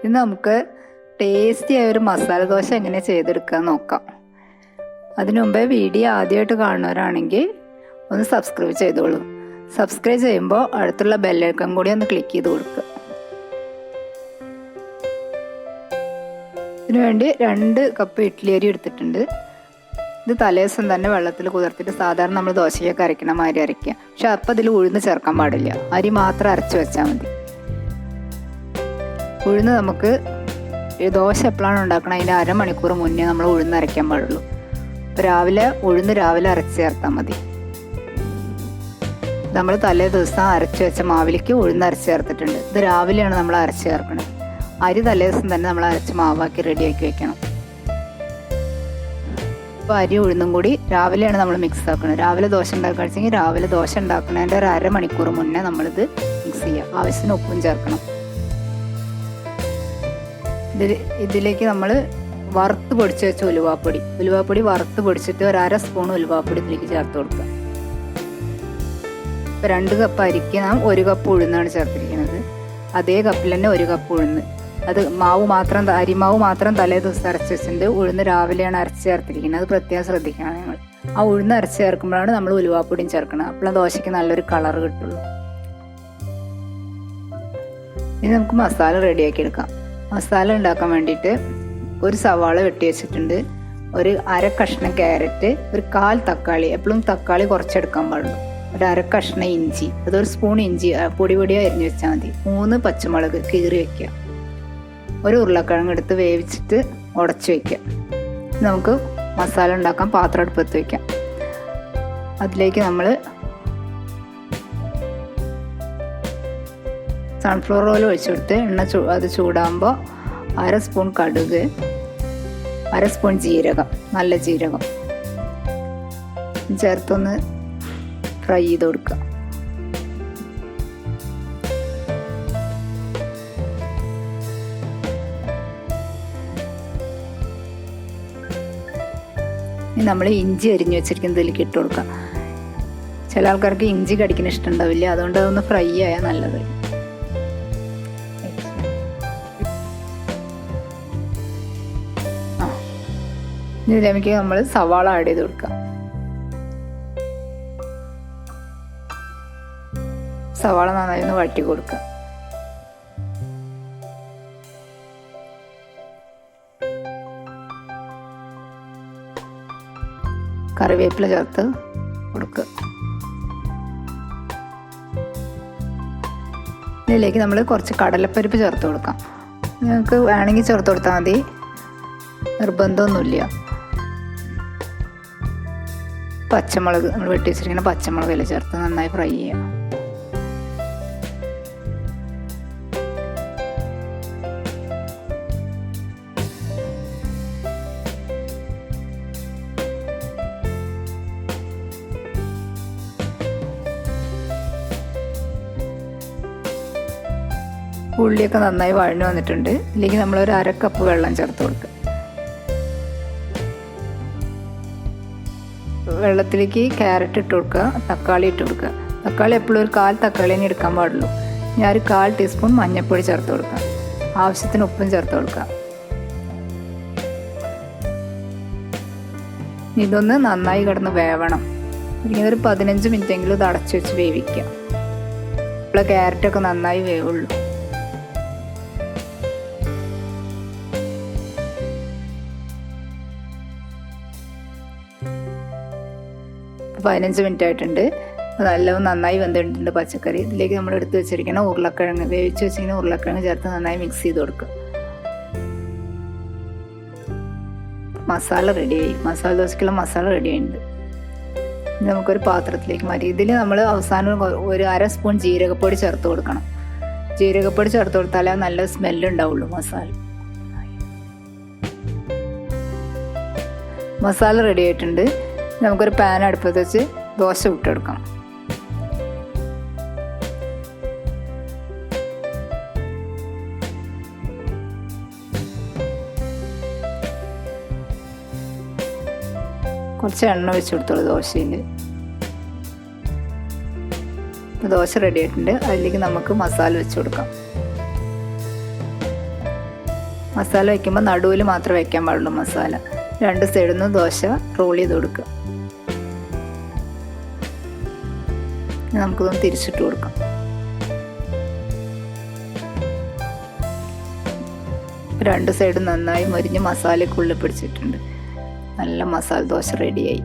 ഇന്ന് നമുക്ക് ടേസ്റ്റി ആയ ഒരു മസാല ദോശ എങ്ങനെ ചെയ്തെടുക്കാൻ നോക്കാം. അതിനു മുമ്പേ വീഡിയോ ആദ്യമായിട്ട് കാണുന്നവരാണെങ്കിൽ ഒന്ന് സബ്സ്ക്രൈബ് ചെയ്തോളൂ. സബ്സ്ക്രൈബ് ചെയ്യുമ്പോൾ അടുത്തുള്ള ബെല്ലൈക്കൺ കൂടി ഒന്ന് ക്ലിക്ക് ചെയ്ത് കൊടുക്കുക. ഇതിനുവേണ്ടി 2 കപ്പ് ഇഡ്ഡലി അരി എടുത്തിട്ടുണ്ട്. ഇത് തലേദിവസം തന്നെ വെള്ളത്തിൽ കുതിർത്തിട്ട് സാധാരണ നമ്മൾ ദോശയൊക്കെ അരയ്ക്കണ മാതിരി അരയ്ക്കുക. പക്ഷെ അപ്പം ഇതിൽ ഉഴുന്ന് ചേർക്കാൻ പാടില്ല, അരി മാത്രം അരച്ച് വെച്ചാൽ മതി. ഉഴുന്ന് നമുക്ക് ദോശ എപ്പോഴാണ് ഉണ്ടാക്കണം അതിൻ്റെ അരമണിക്കൂർ മുന്നേ നമ്മൾ ഉഴുന്ന് അരയ്ക്കാൻ പാടുള്ളൂ. ഉഴുന്ന് രാവിലെ അരച്ച് ചേർത്താൽ മതി. നമ്മൾ തലേ ദിവസം അരച്ച് വെച്ച മാവിലേക്ക് ഉഴുന്ന് അരച്ച് ചേർത്തിട്ടുണ്ട്. ഇത് രാവിലെയാണ് നമ്മൾ അരച്ച് ചേർക്കുന്നത്. അരി തലേ ദിവസം തന്നെ നമ്മൾ അരച്ച് മാവാക്കി റെഡിയാക്കി വെക്കണം. അപ്പോൾ അരി ഉഴുന്നും കൂടി രാവിലെയാണ് നമ്മൾ മിക്സ് ആക്കുന്നത്. രാവിലെ ദോശ ഉണ്ടാക്കുക വെച്ചെങ്കിൽ രാവിലെ ദോശ ഉണ്ടാക്കുന്നതിൻ്റെ ഒരു അരമണിക്കൂർ മുന്നേ നമ്മളിത് മിക്സ് ചെയ്യുക. ആവശ്യത്തിന് ഉപ്പും ചേർക്കണം. ഇതിലേക്ക് നമ്മൾ വറുത്ത് പൊടിച്ച് വെച്ച ഉലുവാപ്പൊടി വറുത്ത് പൊടിച്ചിട്ട് ഒരു 1/2 സ്പൂൺ ഉലുവാപ്പൊടി ഇതിലേക്ക് ചേർത്ത് കൊടുക്കുക. ഇപ്പോൾ 2 കപ്പ് അരിക്ക് നാം 1 കപ്പ് ഉഴുന്നാണ് ചേർത്തിരിക്കുന്നത്. അതേ കപ്പിൽ തന്നെ 1 കപ്പ് ഉഴുന്ന്. അത് അരിമാവ് മാത്രം തലേ ദിവസം അരച്ച് വെച്ചിട്ടുണ്ട്. ഉഴുന്ന് രാവിലെയാണ് അരച്ച് ചേർത്തിരിക്കുന്നത്. അത് പ്രത്യേകം ശ്രദ്ധിക്കണം നിങ്ങൾ. ആ ഉഴുന്ന് അരച്ച് ചേർക്കുമ്പോഴാണ് നമ്മൾ ഉലുവാപ്പൊടിയും ചേർക്കണം. അപ്പോൾ ദോശയ്ക്ക് നല്ലൊരു കളർ കിട്ടുള്ളൂ. ഇനി നമുക്ക് മസാല റെഡിയാക്കി എടുക്കാം. മസാല ഉണ്ടാക്കാൻ വേണ്ടിയിട്ട് ഒരു സവാള വെട്ടി വെച്ചിട്ടുണ്ട്, ഒരു 1/2 കഷ്ണം ക്യാരറ്റ്, ഒരു 1/4 തക്കാളി, എപ്പോഴും തക്കാളി കുറച്ചെടുക്കാൻ പാടുള്ളൂ, ഒരു 1/2 കഷ്ണം ഇഞ്ചി, അതൊരു സ്പൂൺ ഇഞ്ചി പൊടിയായി അരിഞ്ഞ് വെച്ചാൽ മതി, 3 പച്ചമുളക് കീറി വയ്ക്കുക, ഒരു ഉരുളക്കിഴങ്ങ് എടുത്ത് വേവിച്ചിട്ട് ഉടച്ച് വയ്ക്കുക. നമുക്ക് മസാല ഉണ്ടാക്കാൻ പാത്രം അടുപ്പത്ത് വയ്ക്കാം. അതിലേക്ക് നമ്മൾ സൺഫ്ലവർ ഓയിൽ ഒഴിച്ചെടുത്ത് അത് ചൂടാകുമ്പോൾ 1/2 സ്പൂൺ കടുക്, 1/2 സ്പൂൺ ജീരകം, നല്ല ജീരകം ചേർത്തൊന്ന് ഫ്രൈ ചെയ്ത് കൊടുക്കുക. ഇനി നമ്മൾ ഇഞ്ചി അരിഞ്ഞ് വെച്ചിരിക്കുന്നതിലേക്ക് ഇട്ട് കൊടുക്കാം. ചില ആൾക്കാർക്ക് ഇഞ്ചി കടിക്കുന്ന ഇഷ്ടമുണ്ടാവില്ല, അതുകൊണ്ട് അതൊന്ന് ഫ്രൈ ആയാൽ നല്ലത്. ഇതിലേക്ക് നമ്മൾ സവാള ആഡ് ചെയ്ത് കൊടുക്കാം. സവാള നന്നായി ഒന്ന് വഴറ്റി കൊടുക്കുക. കറിവേപ്പില ചേർത്ത് കൊടുക്കുക. ഇതിലേക്ക് നമ്മൾ കുറച്ച് കടലപ്പരിപ്പ് ചേർത്ത് കൊടുക്കാം. നിങ്ങൾക്ക് വേണമെങ്കിൽ ചേർത്ത് കൊടുത്താൽ മതി, നിർബന്ധമൊന്നുമില്ല. പച്ചമുളക് നമ്മൾ വെട്ടി വെച്ചിരിക്കുന്ന പച്ചമുളക് എല്ലാം ചേർത്ത് നന്നായി ഫ്രൈ ചെയ്യാം. ഉള്ളിയൊക്കെ നന്നായി വഴഞ്ഞു വന്നിട്ടുണ്ട്. ഇതിലേക്ക് നമ്മളൊരു 1/2 കപ്പ് വെള്ളം ചേർത്ത് കൊടുക്കുക. വെള്ളത്തിലേക്ക് ക്യാരറ്റ് ഇട്ട് കൊടുക്കുക, തക്കാളി ഇട്ട് കൊടുക്കുക. തക്കാളി എപ്പോഴും ഒരു 1/4 തക്കാളി തന്നെ എടുക്കാൻ പാടുള്ളൂ. ഞാൻ ഒരു 1/4 ടീസ്പൂൺ മഞ്ഞൾപ്പൊടി ചേർത്ത് കൊടുക്കുക. ആവശ്യത്തിന് ഉപ്പും ചേർത്ത് കൊടുക്കുക. ഇതൊന്ന് നന്നായി കിടന്ന് വേവണം. ഒരു 15 മിനിറ്റെങ്കിലും ഇത് അടച്ചു വെച്ച് വേവിക്കുക. അപ്പോൾ ക്യാരറ്റൊക്കെ നന്നായി വേവുള്ളൂ. ഇപ്പോൾ 15 മിനിറ്റ് ആയിട്ടുണ്ട്. നല്ലതും നന്നായി വെന്തിട്ടുണ്ട് പച്ചക്കറി. ഇതിലേക്ക് നമ്മൾ എടുത്ത് വെച്ചിരിക്കുന്ന ഉരുളക്കിഴങ്ങ്, വേവിച്ച് വെച്ചിരിക്കുന്ന ഉരുളക്കിഴങ്ങ് ചേർത്ത് നന്നായി മിക്സ് ചെയ്ത് കൊടുക്കുക. മസാല റെഡിയായി. മസാല ദോശയ്ക്കുള്ള മസാല റെഡി ആയിട്ടുണ്ട്. ഇത് നമുക്കൊരു പാത്രത്തിലേക്ക് മാറ്റി. ഇതിൽ നമ്മൾ അവസാനം ഒരു 1/2 സ്പൂൺ ജീരകപ്പൊടി ചേർത്ത് കൊടുക്കണം. ജീരകപ്പൊടി ചേർത്ത് കൊടുത്താലേ നല്ല സ്മെല്ലുണ്ടാവുള്ളൂ മസാല റെഡി ആയിട്ടുണ്ട്. നമുക്കൊരു പാൻ അടുപ്പത്ത് വെച്ച് ദോശ വിട്ടെടുക്കാം. കുറച്ച് എണ്ണ വെച്ച് കൊടുത്തോളൂ ദോശയിൽ. ദോശ റെഡി ആയിട്ടുണ്ട്. അതിലേക്ക് നമുക്ക് മസാല വെച്ച് കൊടുക്കാം. മസാല വയ്ക്കുമ്പോൾ നടുവിൽ മാത്രമേ വയ്ക്കാൻ പാടുള്ളൂ മസാല. രണ്ട് സൈഡിൽ നിന്ന് ദോശ റോൾ ചെയ്ത് കൊടുക്കുക. നമുക്കിതൊന്ന് തിരിച്ചിട്ട് കൊടുക്കാം. രണ്ട് സൈഡും നന്നായി മൊരിഞ്ഞ് മസാലയ്ക്കുള്ളിൽ പിടിച്ചിട്ടുണ്ട്. നല്ല മസാല ദോശ റെഡിയായി.